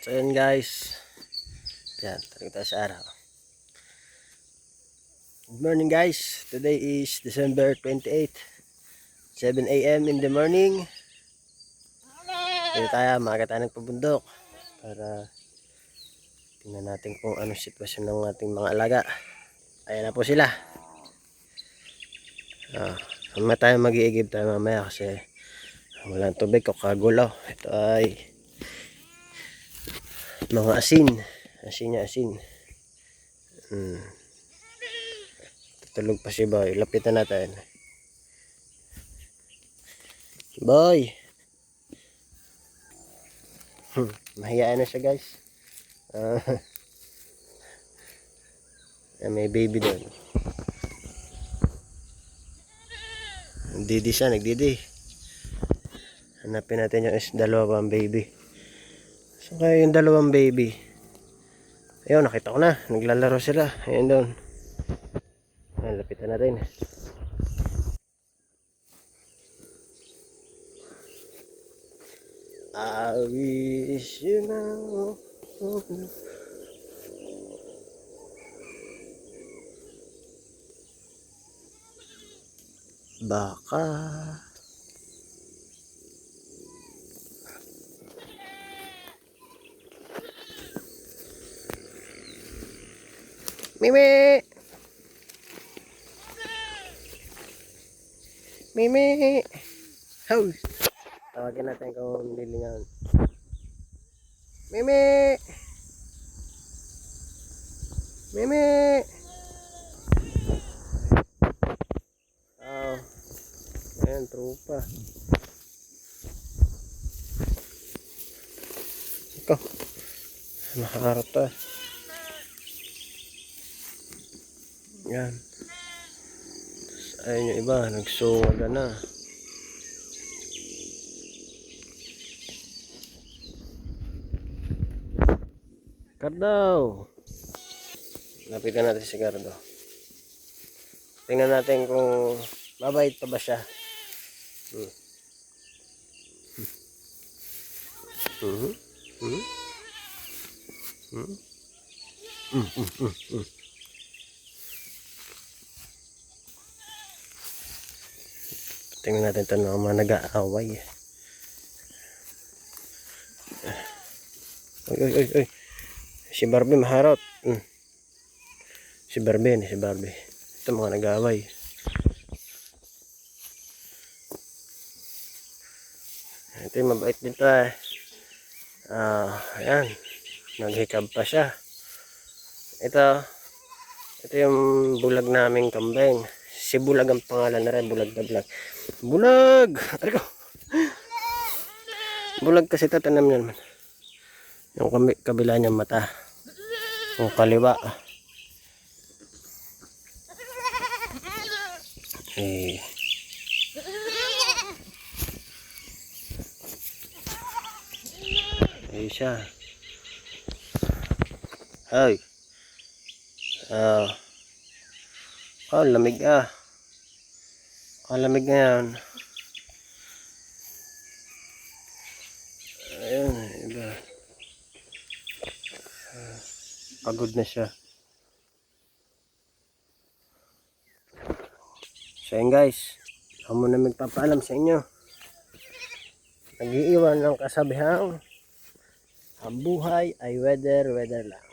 So yun guys. Yan, tayo tayo sa araw. Good morning guys. Today is December 28, 7 AM in the morning. Dito tayo, maaga tayo nagpabundok para tingnan natin kung anong sitwasyon ng ating mga alaga. Ayan na po sila. Mamaya tayo mag-iigib tayo mamaya kasi walang tubig o kagulaw. Ito ay mga asin. Asin. Tutulog pa si Boy. Lapitan natin. Boy! Mahiyaan na siya guys. May baby doon. Nagdidi siya, nagdidi. Hanapin natin yung dalawang baby. So kaya yung dalawang baby. Ayun, nakita ko na. Naglalaro sila. Ayun doon. Ayan, lapitan natin. I wish you now. Baka Mimi! Mimi! How? Tawagin natin kung lilingan. Mimi! Mimi! Oh. Ayan, trupa. Ikaw. Nakaharap to. Yan. Ayun yung iba, nagsungaga na. Cardo! Lapitan natin si Cardo. Tingnan natin kung mabait pa ba siya. Tingnan natin ito ng mga nag-aaway. Oy. Si Barbie maharot. Si Barbie. Ito mga nag-aaway. Ito yung mabait dito eh. Ayan. Naghikab pa siya. Ito yung bulag naming kambing. Si Bulag ang pangalan na rin. Bulag na Bulag. Bulag! Ariko! Bulag kasi tatanam niya naman. Yung kabila niya mata. Yung kaliwa. Eh. Eh siya. Ay. Lamig lamig na yan. Ayun, iba. Pagod na siya. So yun guys, ako muna magpapaalam sa inyo. Nag-iiwan ng kasabihang ang buhay ay weather lang.